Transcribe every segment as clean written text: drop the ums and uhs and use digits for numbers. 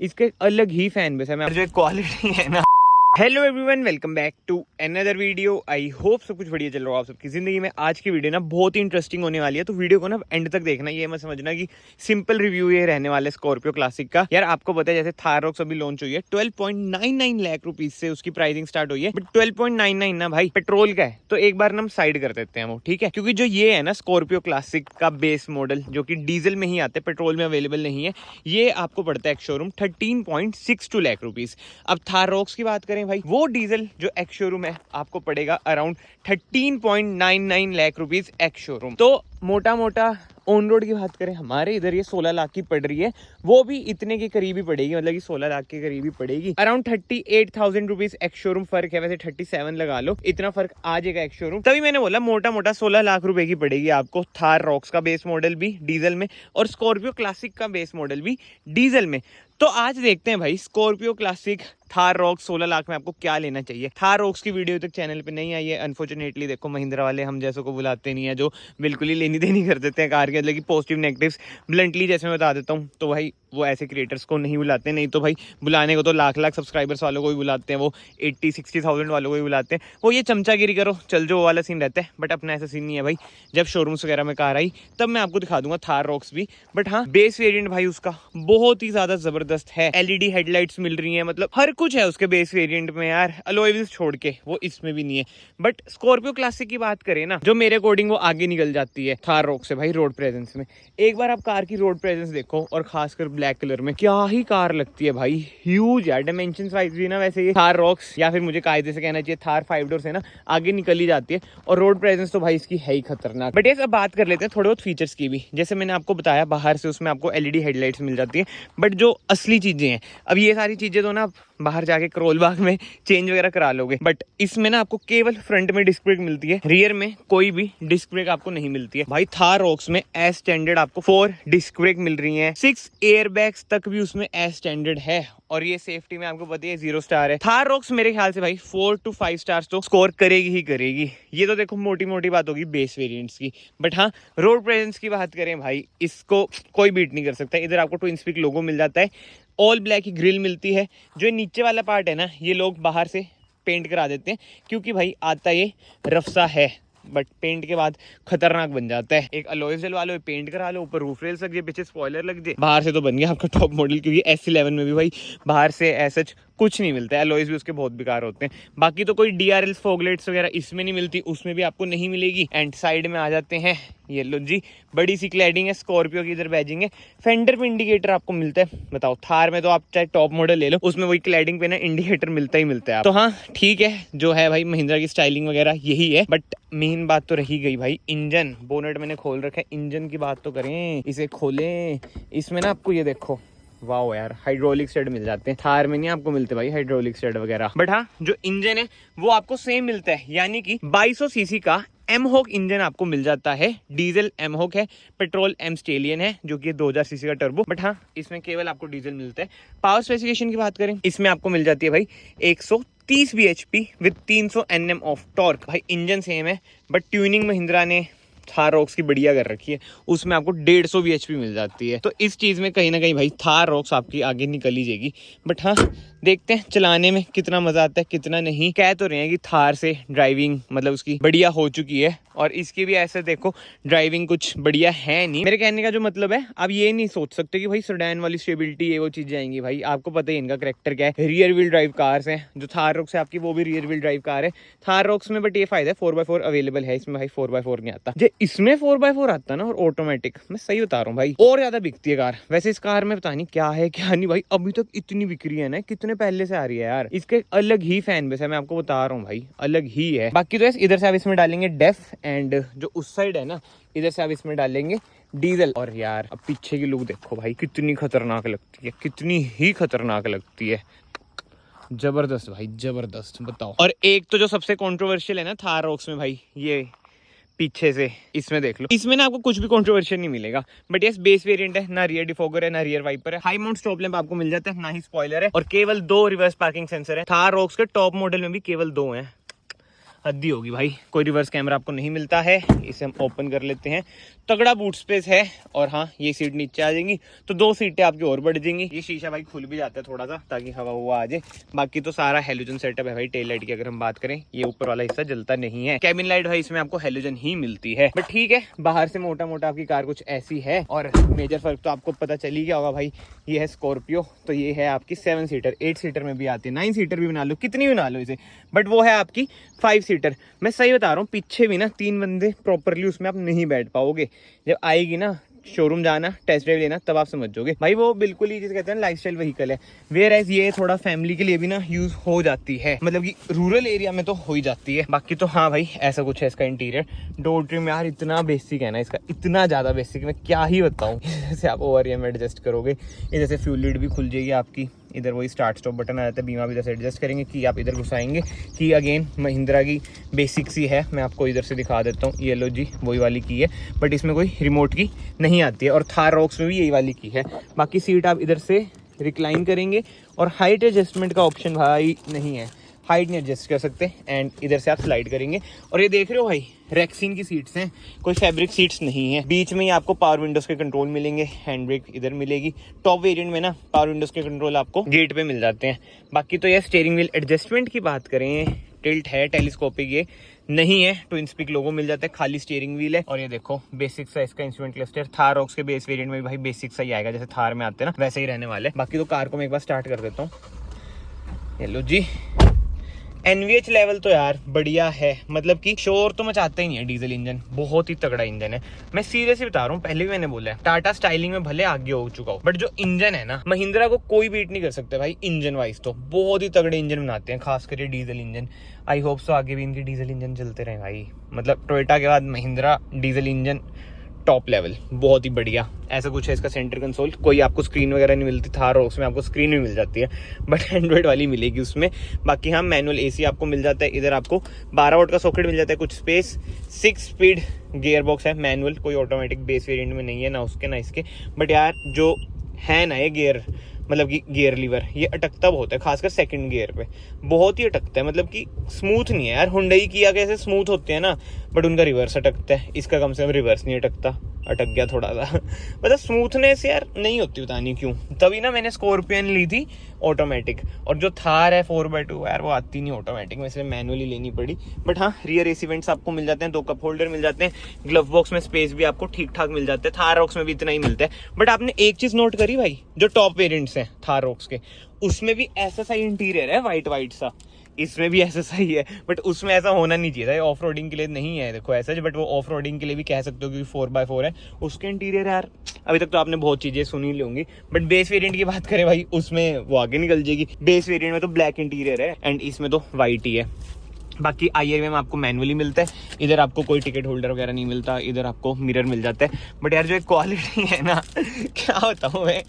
इसके अलग ही fan base है। मैं जो क्वालिटी है ना। Hello everyone, welcome back to another video. I hope सब कुछ बढ़िया चल रहा हो आप सबकी जिंदगी में। आज की वीडियो ना बहुत ही इंटरेस्टिंग होने वाली है, तो वीडियो को ना एंड तक देखना। ये मत समझना कि सिंपल रिव्यू ये रहने वाला है स्कॉर्पियो क्लासिक का। यार आपको पता है जैसे थार रॉक्स अभी लॉन्च हुई है 12.99 लाख रुपीज से उसकी प्राइसिंग स्टार्ट हुई है, बट 12.99 ना भाई पेट्रोल का है, तो एक बार ना हम साइड कर देते हैं वो, ठीक है। क्योंकि जो ये है ना स्कॉर्पियो क्लासिक का बेस मॉडल जो कि डीजल में ही आते, पेट्रोल में अवेलेबल नहीं है, ये आपको पड़ता है एक शोरूम 13.62 लाख रुपीज। अब थार रॉक्स की बात करें भाई, वो डीजल जो एक्स शोरूम है आपको पड़ेगा around 13.99 lakh rupees ex showroom. तो मोटा मोटा ऑन रोड की बात करें हमारे इधर ये 16 लाख की पड़ रही है, वो भी इतने के करीब ही पड़ेगी, मतलब कि 16 लाख के करीब ही पड़ेगी। अराउंड 38,000 रुपीज एक्स शोरूम फर्क है, वैसे 37 लगा लो, इतना फर्क आ जाएगा एक्स शोरूम। तभी मैंने बोला मोटा मोटा 16 लाख रुपए की पड़ेगी आपको थार रॉक्स का बेस मॉडल भी डीजल में और स्कॉर्पियो क्लासिक का बेस मॉडल भी डीजल में। तो आज देखते हैं भाई Scorpio classic Thar rocks 16 lakh में आपको क्या लेना चाहिए। थार रॉक्स की वीडियो तक चैनल पे नहीं आई है अनफॉर्चुनेटली। देखो महिंद्रा वाले हम जैसों को बुलाते नहीं है, जो बिल्कुल ही लेनी देनी कर देते हैं कार के, मतलब कि पॉजिटिव नेगेटिव्स ब्लंटली जैसे मैं बता देता हूँ। तो भाई वो ऐसे क्रिएटर्स को नहीं बुलाते, नहीं तो भाई बुलाने को तो लाख लाख सब्सक्राइबर्स वालों को भी बुलाते हैं, वो 80-60,000 वालों को भी बुलाते हैं। वो ये चमचागिरी करो चल जो वाला सीन रहता है, बट अपना ऐसा सीन नहीं है भाई। जब शोरूम्स वगैरह में कार आई तब मैं आपको दिखा दूंगा थार रॉक्स भी, बट हाँ बेस वेरिएंट भाई उसका बहुत ही ज्यादा जबरदस्त है। एलईडी हेडलाइट्स मिल रही है, मतलब हर कुछ है उसके बेस वेरिएंट में यार, अलॉय व्हील्स छोड़ के, वो इसमें भी नहीं है। बट स्कॉर्पियो क्लासिक की बात करें ना, जो मेरे अकॉर्डिंग वो आगे निकल जाती है थार रॉक से भाई रोड प्रेजेंस में। एक बार आप कार की रोड प्रेजेंस देखो, और खासकर ब्लैक कलर में क्या ही कार लगती है भाई, ह्यूज है डायमेंशन वाइज भी ना। वैसे ये थार रॉक्स या फिर मुझे कायदे से कहना चाहिए थार 5 डोर से ना आगे निकल ही जाती है, और रोड प्रेजेंस तो भाई इसकी है ही खतरनाक। बट ये सब बात कर लेते हैं थोड़े बहुत फीचर्स की भी। जैसे मैंने आपको बताया बाहर से उसमें आपको एलईडी हेडलाइट्स मिल जाती है, बट जो असली चीजें हैं, अब ये सारी चीजें तो ना बाहर जाके करोल बाग में चेंज वगैरह करा लोगे, बट इसमें ना आपको केवल फ्रंट में डिस्क ब्रेक मिलती है, रियर में कोई भी डिस्क ब्रेक आपको नहीं मिलती है भाई। थार रॉक्स में एज स्टैंडर्ड आपको 4 डिस्क ब्रेक मिल रही हैं, 6 एयर बैग्स तक भी उसमें एज स्टैंडर्ड है, और ये सेफ्टी में आपको पता है 0 स्टार है। थार रॉक्स मेरे ख्याल से भाई 4 to 5 स्टार्स तो स्कोर करेगी ही करेगी। ये तो देखो मोटी मोटी बात होगी बेस वेरिएंट्स की, बट हाँ रोड प्रेजेंस की बात करें भाई, इसको कोई बीट नहीं कर सकता। इधर आपको ट्विन स्पीक लोगो मिल जाता है, ऑल ब्लैक की ग्रिल मिलती है। जो नीचे वाला पार्ट है ना, ये लोग बाहर से पेंट करा देते हैं, क्योंकि भाई आता ये रफसा है, बट पेंट के बाद खतरनाक बन जाता है। एक अलॉयज डलवा लो, पेंट करा लो, ऊपर रूफ रेल्स लग जाए, पीछे स्पॉइलर लग जाए, बाहर से तो बन गया आपका टॉप मॉडल। क्योंकि S11 में भी भाई बाहर से ऐसा कुछ नहीं मिलता है, अलॉयज भी उसके बहुत बेकार होते हैं। बाकी तो कोई DRL फॉगलाइट्स वगैरह इसमें नहीं मिलती, उसमें भी आपको नहीं मिलेगी। एंड साइड में आ जाते हैं, ये लो जी बड़ी सी क्लैडिंग है स्कॉर्पियो की, इधर बैजिंग है। फेंडर पे इंडिकेटर आपको मिलता है। बताओ थार में तो आप चाहे टॉप मॉडल ले लो, उसमें वही क्लैडिंग पे ना इंडिकेटर मिलता ही मिलता है। तो हाँ ठीक है, जो है भाई महिंद्रा की स्टाइलिंग वगैरह यही है, बट मेन बात तो रही गई भाई इंजन। बोनेट मैंने खोल रखा है, इंजन की बात तो करें, इसे खोलें। इसमें ना आपको ये देखो, वाओ यार हाइड्रोलिक स्टेड मिल जाते हैं। थार में नहीं आपको मिलते भाई हाइड्रोलिक स्टेड वगैरह, बट हाँ जो इंजन है वो आपको सेम मिलता है, यानी कि 2200 सीसी का एमहॉक इंजन आपको मिल जाता है। डीजल एमहॉक है, पेट्रोल एम स्टेलियन है जो कि 2000 सीसी का टर्बो, बट हाँ इसमें केवल आपको डीजल मिलता है। पावर स्पेसिफिकेशन की बात करें, इसमें आपको मिल जाती है भाई 130 bhp with 300 Nm of torque. भाई इंजन सेम है, बट ट्यूनिंग महिंद्रा ने थार रॉक्स की बढ़िया कर रखी है, उसमें आपको 150 bhp मिल जाती है। तो इस चीज में कहीं ना कहीं भाई थार रॉक्स आपकी आगे निकल ही जाएगी। बट हाँ देखते हैं चलाने में कितना मजा आता है कितना नहीं। कह तो रहे हैं कि थार से ड्राइविंग मतलब उसकी बढ़िया हो चुकी है, और इसकी भी ऐसे देखो ड्राइविंग कुछ बढ़िया है नहीं। मेरे कहने का जो मतलब है, आप ये नहीं सोच सकते कि भाई सेडान वाली स्टेबिलिटी ये वो चीजें आएंगी। भाई आपको पता ही इनका कैरेक्टर क्या है, रियर व्हील ड्राइव कार्स हैं। जो थार रॉक्स है आपकी वो भी रियर व्हील ड्राइव कार है थार रॉक्स में, बट ये फायदा है 4x4 अवेलेबल है इसमें भाई, 4x4 नहीं आता। जो इसमें 4x4 आता ना और ऑटोमेटिक, मैं सही बता रहा हूँ भाई, और ज्यादा बिकती है कार। वैसे इस कार में पता नहीं क्या है क्या नहीं भाई, अभी तक इतनी बिक रही है ना, कितने पहले से आ रही है यार। इसके अलग ही फैन बेस है, मैं आपको बता रहा हूँ भाई, अलग ही है। बाकी तो इधर से आप इसमें डालेंगे डेफ, एंड जो उस साइड है ना इधर से आप इसमें डालेंगे डीजल। और यार अब पीछे की लुक देखो भाई, कितनी खतरनाक लगती है, कितनी ही खतरनाक लगती है, जबरदस्त भाई जबरदस्त। बताओ। और एक तो जो सबसे कंट्रोवर्शियल है ना थार रॉक्स में भाई, ये पीछे से इसमें देख लो, इसमें ना आपको कुछ भी कंट्रोवर्शियल नहीं मिलेगा, बट यस बेस वेरिएंट है, ना रियर डिफॉगर है ना रियर वाइपर है। हाई माउंट स्टॉप लैंप आपको मिल जाता है, ना ही स्पॉइलर है, और केवल 2 रिवर्स पार्किंग सेंसर है। थार रॉक्स के टॉप मॉडल में भी केवल 2 हैं, हद्दी होगी भाई। कोई रिवर्स कैमरा आपको नहीं मिलता है। इसे हम ओपन कर लेते हैं तगड़ा बूट स्पेस है। और हाँ, ये सीट नीचे आ जाएंगी तो 2 सीटें आपकी और बढ़ जाएंगी। ये शीशा भाई खुल भी जाता है थोड़ा सा ताकि हवा हुआ आ जाए। बाकी तो सारा हेलोजन सेटअप है भाई। टेल लाइट की अगर हम बात करें, ये ऊपर वाला हिस्सा जलता नहीं है। कैबिन लाइट भाई इसमें आपको हेलोजन ही मिलती है, बट ठीक है, बाहर से मोटा मोटा आपकी कार कुछ ऐसी है। और मेजर फर्क तो आपको पता चल ही गया होगा भाई। ये है स्कॉर्पियो, तो ये है आपकी 7 सीटर। 8 सीटर में भी आती है, 9 सीटर भी बना लो, कितनी भी बना लो इसे, बट वो है आपकी 5 सीटर। मैं सही बता रहा हूँ, पीछे भी ना 3 बंदे प्रॉपरली उसमें आप नहीं बैठ पाओगे। जब आएगी ना शोरूम जाना, टेस्ट ड्राइव लेना, तब आप समझ जाओगे भाई। वो बिल्कुल ही जिसे कहते हैं लाइफस्टाइल व्हीकल है। वेयर एज ये थोड़ा फैमिली के लिए भी ना यूज हो जाती है, मतलब कि रूरल एरिया में तो हो ही जाती है। बाकी तो हाँ भाई, ऐसा कुछ है इसका इंटीरियर। डोर ट्रिम यार इतना बेसिक है ना इसका, इतना ज्यादा बेसिक, मैं क्या ही बताऊँ। जैसे आप ओवर में एडजस्ट करोगे, इधर से फ्यूल लीड भी खुल जाएगी आपकी। इधर वही स्टार्ट स्टॉप बटन आ जाता है। बीमा भी इधर से एडजस्ट करेंगे, कि आप इधर घुसाएंगे। कि अगेन महिंद्रा की बेसिक सी है, मैं आपको इधर से दिखा देता हूँ। ये लो जी, वही वाली की है, बट इसमें कोई रिमोट की नहीं आती है। और थार रॉक्स में भी यही वाली की है। बाकी सीट आप इधर से रिक्लाइन करेंगे, और हाइट एडजस्टमेंट का ऑप्शन भाई नहीं है, हाइट नहीं एडजस्ट कर सकते। एंड इधर से आप स्लाइड करेंगे। और ये देख रहे हो भाई, रेक्सिन की सीट्स हैं, कोई फैब्रिक सीट्स नहीं है। बीच में ही आपको पावर विंडोज के कंट्रोल मिलेंगे, हैंड ब्रेक इधर मिलेगी। टॉप वेरिएंट में ना पावर विंडोज के कंट्रोल आपको गेट पे मिल जाते हैं। बाकी तो ये स्टीयरिंग व्हील एडजस्टमेंट की बात करें, टिल्ट है, टेलीस्कोपिक ये नहीं है। ट्विन स्पीक लोगो मिल जाता है, खाली स्टीयरिंग व्हील है। और ये देखो बेसिक सा इसका इंस्ट्रूमेंट क्लस्टर। थार रॉक्स के बेस वेरिएंट में भी भाई बेसिक सा ही आएगा, जैसे थार में आते हैं ना, वैसे ही रहने वाले। बाकी तो कार को मैं एक बार स्टार्ट कर देता हूँ। हेलो जी, NVH लेवल तो यार बढ़िया है, मतलब कि शोर तो मचाता ही नहीं है। डीजल इंजन बहुत ही तगड़ा इंजन है। मैं सीरियसली बता रहा हूँ, पहले भी मैंने बोला है, टाटा स्टाइलिंग में भले आगे हो चुका हूँ, बट जो इंजन है ना, महिंद्रा को कोई बीट नहीं कर सकता भाई। इंजन वाइज तो बहुत ही तगड़े इंजन बनाते हैं, खास करके diesel engine. I hope so आगे भी इनके डीजल इंजन चलते रहे भाई। मतलब टोयोटा के बाद Mahindra diesel engine top level, बहुत ही बढ़िया। ऐसा कुछ है इसका सेंटर कंसोल। कोई आपको स्क्रीन वगैरह नहीं मिलती, थार रॉक्स में आपको स्क्रीन भी मिल जाती है, बट एंड्रॉइड वाली मिलेगी उसमें। बाकी हाँ, मैनुअल AC आपको मिल जाता है। इधर आपको 12 वोल्ट का सॉकेट मिल जाता है, कुछ स्पेस। 6 स्पीड गियर बॉक्स है, मैनुअल, कोई ऑटोमेटिक बेस वेरिएंट में नहीं है, ना उसके ना इसके। बट यार जो है ना ये गियर, मतलब कि गियर लीवर, ये अटकता बहुत है, खासकर सेकंड गियर पे बहुत ही अटकता है। मतलब कि स्मूथ नहीं है यार। हुंडई किया कैसे स्मूथ होते हैं ना, बट उनका रिवर्स अटकता है। इसका कम से कम रिवर्स नहीं अटकता, अटक गया थोड़ा सा। मतलब स्मूथनेस यार नहीं होती, पता नहीं क्यों। तभी ना मैंने स्कॉर्पियन ली थी ऑटोमेटिक, और जो थार है 4x2 यार, वो आती नहीं ऑटोमेटिक में, इसलिए मैनुअली लेनी पड़ी। बट हाँ, रियर AC वेंट्स आपको मिल जाते हैं, 2 कप होल्डर मिल जाते हैं, ग्लव बॉक्स में स्पेस भी आपको ठीक ठाक मिल जाता है। थार रॉक्स में भी इतना ही मिलता है। बट आपने एक चीज नोट करी भाई, जो टॉप वेरिएंट्स हैं थार रॉक्स के, उसमें भी ऐसा सा इंटीरियर है, वाइट सा। इसमें भी ऐसा सही है, बट उसमें ऐसा होना नहीं चाहिए था। ऑफ रोडिंग के लिए नहीं है, देखो ऐसा, बट वो ऑफ रोडिंग के लिए भी कह सकते हो, क्योंकि 4x4 है। उसके इंटीरियर यार अभी तक तो आपने बहुत चीजें सुनी ली होंगी, बट बेस वेरिएंट की बात करें भाई, उसमें वो आगे निकल जाएगी। बेस वेरिएंट में तो ब्लैक इंटीरियर है, एंड इसमें तो वाइट ही है। बाकी IRV में आपको मैनुअली मिलता है। इधर आपको कोई टिकट होल्डर वगैरह नहीं मिलता, इधर आपको मिरर मिल जाता है। बट यार जो एक क्वालिटी है ना, क्या बताऊँ मैं।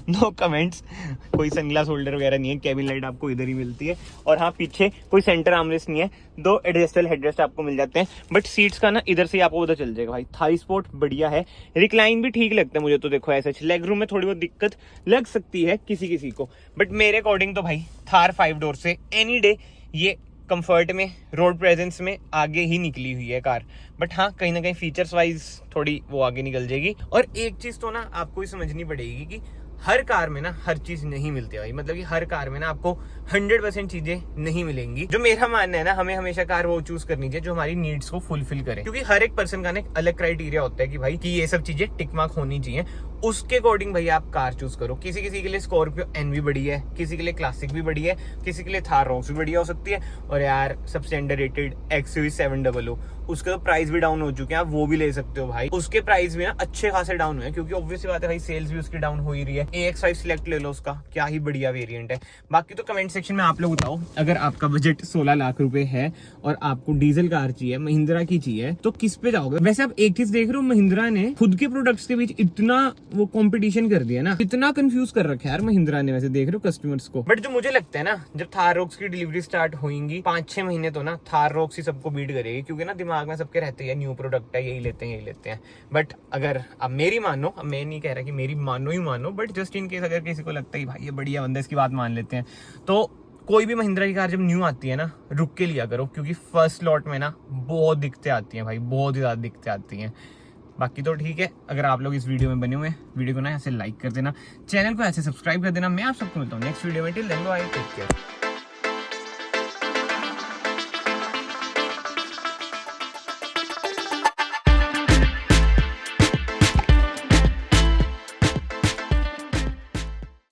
No comments. कोई सनग्लास होल्डर वगैरह नहीं है। कैबिन लाइट आपको इधर ही मिलती है। और हाँ, पीछे कोई सेंटर आर्मरेस्ट नहीं है। 2 एडजस्टेबल हेडरेस्ट आपको मिल जाते हैं। बट सीट्स का ना इधर से आपको पता चल जाएगा भाई, थाई स्पोर्ट बढ़िया है। रिक्लाइन भी ठीक लगता है मुझे तो। देखो ऐसा लेग रूम में थोड़ी बहुत दिक्कत लग सकती है किसी किसी को, बट मेरे अकॉर्डिंग तो भाई थार 5 डोर से एनी डे ये कंफर्ट में, रोड प्रेजेंस में आगे ही निकली हुई है कार। बट हाँ, कहीं ना कहीं फीचर्स वाइज थोड़ी वो आगे निकल जाएगी। और एक चीज तो ना आपको ही समझनी पड़ेगी कि हर कार में ना हर चीज नहीं मिलती है भाई। मतलब कि हर कार में ना आपको 100% चीजें नहीं मिलेंगी। जो मेरा मानना है ना, हमें हमेशा कार वो चूज करनी चाहिए जो हमारी नीड्स को फुलफिल करे, क्योंकि हर एक पर्सन का ना एक अलग क्राइटेरिया होता है कि भाई कि ये सब चीजें टिक मार्क होनी चाहिए। उसके अकॉर्डिंग भाई आप कार चूज करो। किसी किसी के लिए स्कॉर्पियो NV बढ़िया है, किसी के लिए क्लासिक भी बढ़िया है, किसी के लिए थार रॉक्स भी बढ़िया हो सकती है। और यार सबसे अंडररेटेड XUV 700, उसका तो प्राइस भी डाउन हो चुके हैं, आप वो भी ले सकते हो भाई। उसके प्राइस भी ना अच्छे खासे डाउन हुए, क्योंकि ऑब्वियसली बात है भाई, सेल्स भी उसकी डाउन हो ही रही है। AX5 सिलेक्ट ले लो, उसका क्या ही बढ़िया वेरिएंट है। बाकी तो कमेंट सेक्शन में आप लोग बताओ, अगर आपका बजट 16 लाख रुपए है और आपको डीजल कार चाहिए, महिंद्रा की चाहिए, तो किस पे जाओगे। वैसे आप एक चीज देख रहे हो, महिंद्रा ने खुद के प्रोडक्ट्स के बीच इतना वो कंपटीशन कर दिया ना, इतना कंफ्यूज कर रखा है यार महिंद्रा ने, वैसे देख रहे हो कस्टमर्स को। बट जो मुझे लगता है ना, जब थार रॉक्स की डिलीवरी स्टार्ट होंगी 5-6 महीने, तो ना थार रॉक्स ही सबको बीट करेगी, क्योंकि ना दिमाग में सबके रहते हैं न्यू प्रोडक्ट है, यही लेते हैं यही लेते हैं। बट अगर अब मेरी मानो, अब मैं नहीं कह रहा कि मेरी मानो ही मानो, बट जस्ट इन केस अगर किसी को लगता है भाई ये बढ़िया बंदा, इसकी बात मान लेते हैं, तो कोई भी महिंद्रा की कार जब न्यू आती है ना, रुक के लिया करो, क्योंकि फर्स्ट लॉट में ना बहुत दिक्कतें आती हैं भाई, बहुत ही ज़्यादा दिक्कतें आती हैं। बाकी तो ठीक है, अगर आप लोग इस वीडियो में बने हुए हैं, वीडियो को ना ऐसे लाइक कर देना, चैनल को ऐसे सब्सक्राइब कर देना। मैं आप सबको मिलता हूँ नेक्स्ट वीडियो में। Till then bye, take care.